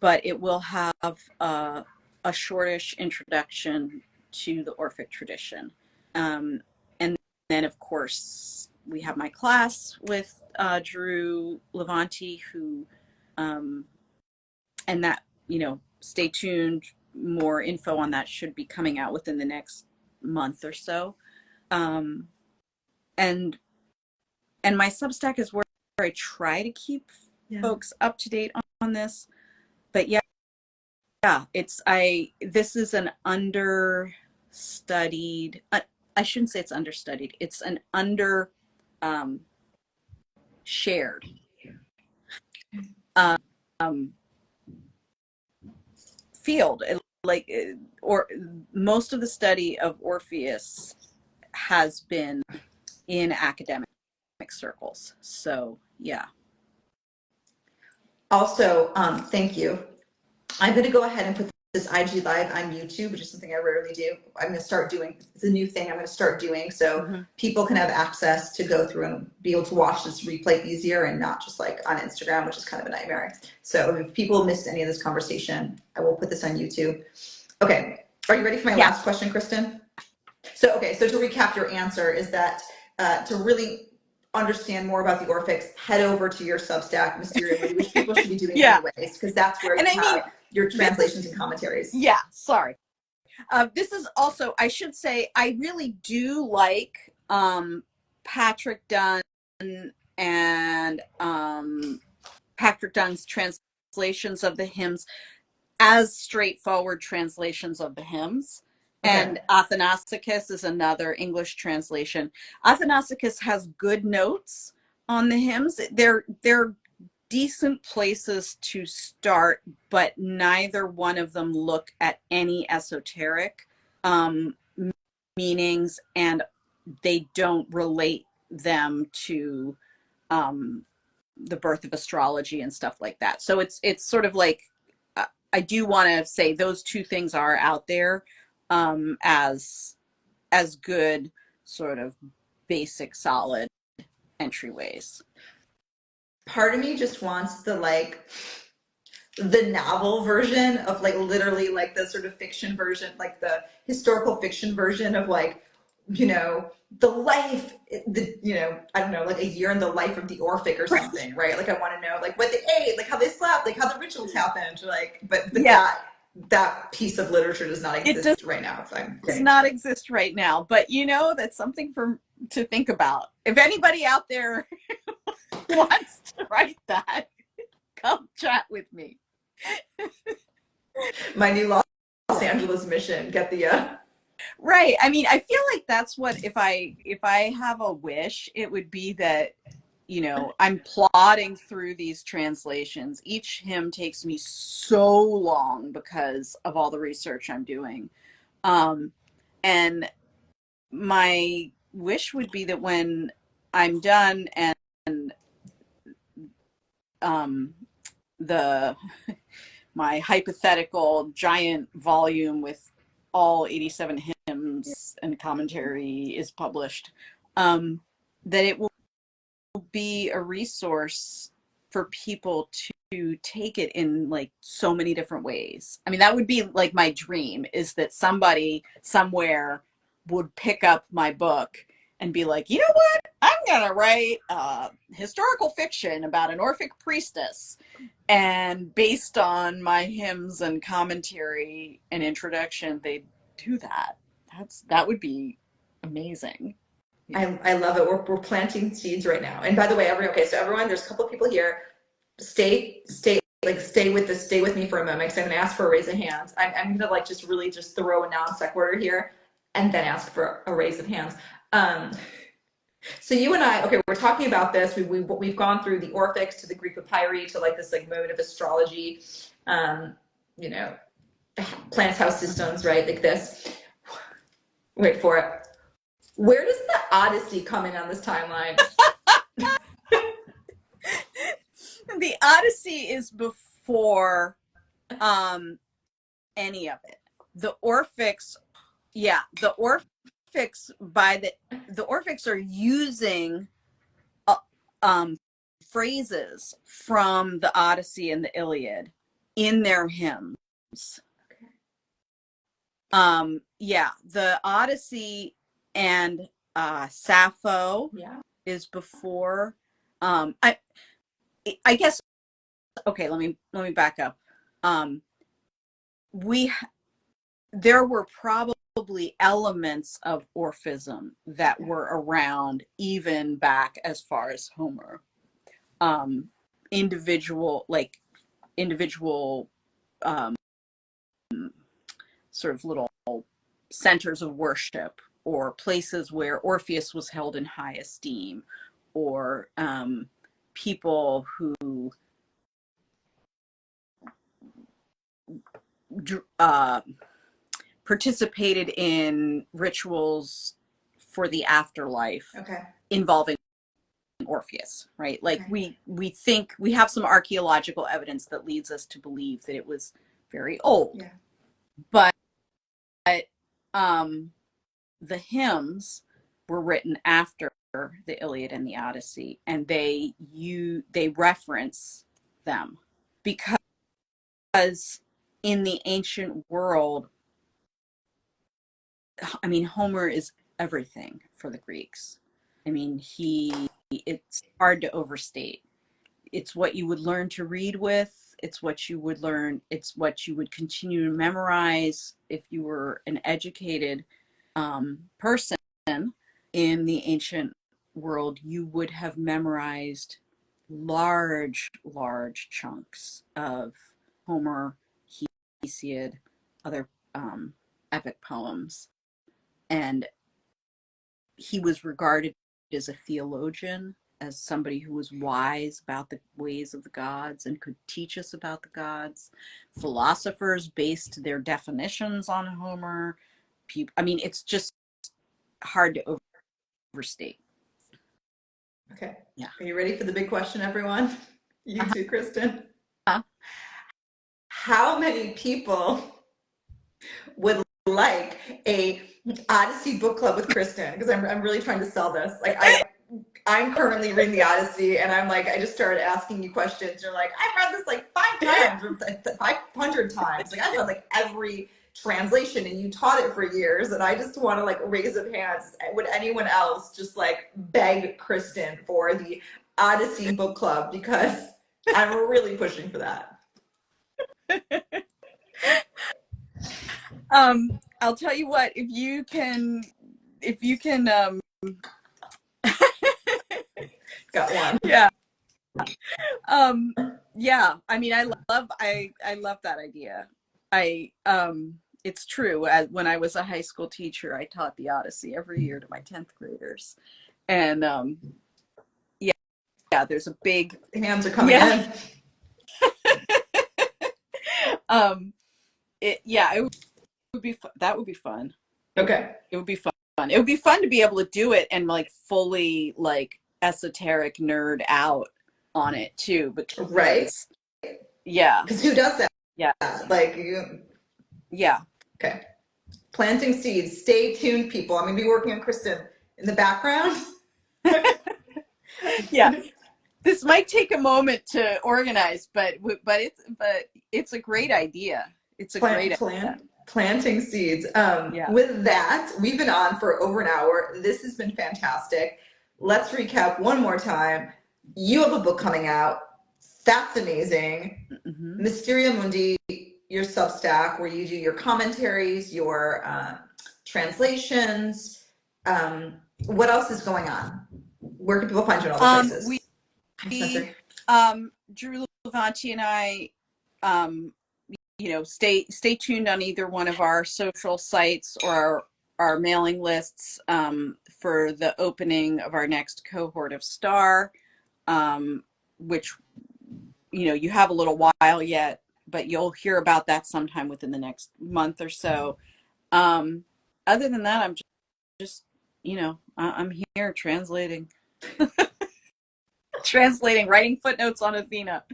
but it will have a shortish introduction to the Orphic tradition. And then, of course, we have my class with Drew Levanti, who, and that, you know, stay tuned. More info on that should be coming out within the next month or so. And and my Substack is where I try to keep folks up to date on this. But yeah, this is an understudied, I shouldn't say it's understudied. It's an under shared field. Like, or most of the study of Orpheus has been in academic circles. So yeah. Also, thank you. I'm going to go ahead and put this IG live on YouTube, which is something I rarely do. I'm going to start doing. It's a new thing I'm going to start doing, so people can have access to go through and be able to watch this replay easier, and not just like on Instagram, which is kind of a nightmare. So if people missed any of this conversation, I will put this on YouTube. Okay, are you ready for my last question, Kristin? So to recap, your answer is that to really understand more about the Orphics, head over to your Substack, Mysteria Mundi, which people should be doing anyways, because that's where you have your translations and commentaries. Yeah, sorry. This is also, I should say, I really do like Patrick Dunn and Patrick Dunn's translations of the hymns as straightforward translations of the hymns. And Athanasicus is another English translation. Athanasicus has good notes on the hymns. They're decent places to start, but neither one of them look at any esoteric meanings, and they don't relate them to the birth of astrology and stuff like that. So it's sort of like, I do want to say those two things are out there as good sort of basic solid entryways. Part of me just wants the novel version of like literally like the sort of fiction version, like the historical fiction version of like, you know, the life, I don't know, like a year in the life of the Orphic or something, right? Like I want to know like what they ate, like how they slept, like how the rituals happened, like, but that piece of literature does not exist right now. Does not exist right now, but that's something to think about. If anybody out there wants to write that, come chat with me. My new Los Angeles mission, get the right. I mean, I feel like that's what, if I have a wish, it would be that, I'm plodding through these translations. Each hymn takes me so long because of all the research I'm doing. And my wish would be that when I'm done and my hypothetical giant volume with all 87 hymns and commentary is published, that it will be a resource for people to take it in like so many different ways. I mean, that would be like my dream, is that somebody somewhere would pick up my book and be like, you know what? I'm going to write historical fiction about an Orphic priestess. And based on my hymns and commentary and introduction, they do that. That would be amazing. I love it. We're planting seeds right now. And by the way, everyone, there's a couple of people here. Stay with me for a moment, because I'm going to ask for a raise of hands. I'm going to just really just throw a non sequitur here and then ask for a raise of hands. So you and I, we're talking about this. We've gone through the Orphics to the Greek Papyri to like this like mode of astrology, planets, house systems, right? Like this. Wait for it. Where does the Odyssey come in on this timeline? The Odyssey is before any of it. The Orphics, the Orphics are using phrases from the Odyssey and the Iliad in their hymns. The Odyssey and Sappho is before. I guess. Okay, let me back up. There were probably probably elements of Orphism that were around even back as far as Homer. Individual sort of little centers of worship, or places where Orpheus was held in high esteem, or people who participated in rituals for the afterlife involving Orpheus, right? Like we think we have some archaeological evidence that leads us to believe that it was very old. But the hymns were written after the Iliad and the Odyssey, and they reference them because in the ancient world, I mean, Homer is everything for the Greeks. I mean, it's hard to overstate. It's what you would learn to read with. It's what you would learn. It's what you would continue to memorize if you were an educated person in the ancient world. You would have memorized large chunks of Homer, Hesiod, other epic poems. And he was regarded as a theologian, as somebody who was wise about the ways of the gods and could teach us about the gods. Philosophers based their definitions on Homer. I mean, it's just hard to overstate. Okay. Yeah. Are you ready for the big question, everyone? You too, Kristin. How many people would like a Odyssey book club with Kristin? Because I'm really trying to sell this. Like I'm currently reading the Odyssey, and I'm like, I just started asking you questions. You're like, I've read this like 5 times or 500 times. Like I've read like every translation, and you taught it for years. And I just want to like raise up hands. Would anyone else just like beg Kristin for the Odyssey book club? Because I'm really pushing for that. I'll tell you what, if you can got one. Yeah. Yeah, I mean, I love that idea. It's true. When I was a high school teacher, I taught the Odyssey every year to my 10th graders. And yeah, there's a big hands are coming in. It would be that would be fun. Okay. It would be fun. It would be fun to be able to do it and like fully like esoteric nerd out on it too. Because, yeah. Because who does that? Yeah. Like yeah. Okay. Planting seeds. Stay tuned, people. I'm gonna be working on Kristin in the background. Yeah. This might take a moment to organize, but it's a great idea. It's a great idea. Planting seeds. With that, we've been on for over an hour. This has been fantastic. Let's recap one more time. You have a book coming out. That's amazing. Mm-hmm. Mysteria Mundi, your Substack, where you do your commentaries, your translations. What else is going on? Where can people find you in all the places? Drew Levanti and I, stay tuned on either one of our social sites or our mailing lists for the opening of our next cohort of Star, which, you have a little while yet, but you'll hear about that sometime within the next month or so. Other than that, I'm just I'm here translating. Writing footnotes on Athena.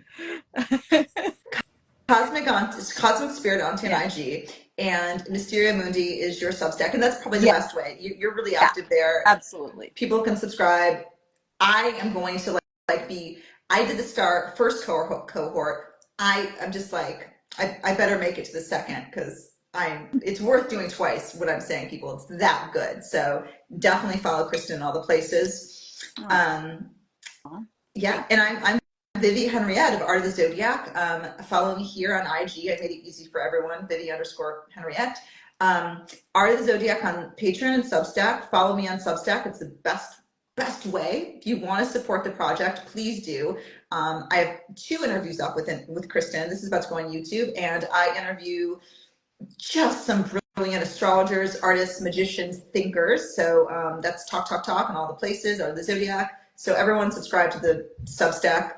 Cosmic Spirit Auntie on IG, and Mysteria Mundi is your Substack, and that's probably the best way. You're really active there. Absolutely. People can subscribe. I am going to I did the first cohort. I'm just like, I better make it to the second, because it's worth doing twice what I'm saying, people. It's that good. So definitely follow Kristin in all the places. Yeah, and I'm Vivi Henriette of Art of the Zodiac. Follow me here on IG. I made it easy for everyone, Vivi _Henriette. Art of the Zodiac on Patreon and Substack. Follow me on Substack. It's the best way. If you want to support the project, please do. I have 2 interviews up with Kristin. This is about to go on YouTube, and I interview just some brilliant astrologers, artists, magicians, thinkers. So that's Talk in all the places, Art of the Zodiac. So everyone subscribe to the Substack,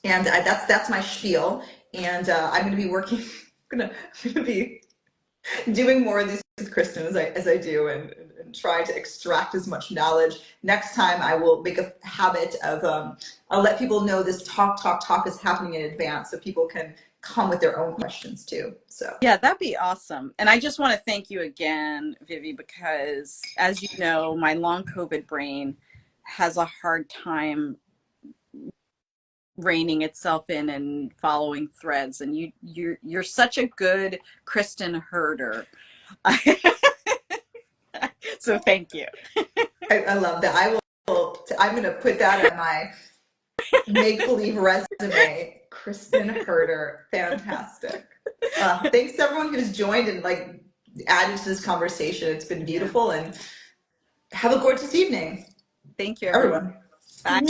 and that's my spiel. And I'm going to be working. I'm going to be doing more of these with Kristin as I do, and try to extract as much knowledge. Next time I will make a habit of, I'll let people know this talk is happening in advance so people can come with their own questions too. So yeah, that'd be awesome. And I just want to thank you again, Vivi, because as you know, my long COVID brain has a hard time reining itself in and following threads, and you're such a good Kristin herder. So thank you. I love that. I'm going to put that on my make-believe resume. Kristin Herder. Fantastic. Thanks to everyone who's joined and like added to this conversation. It's been beautiful, and have a gorgeous evening. Thank you, everyone. Bye.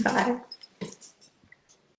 Bye.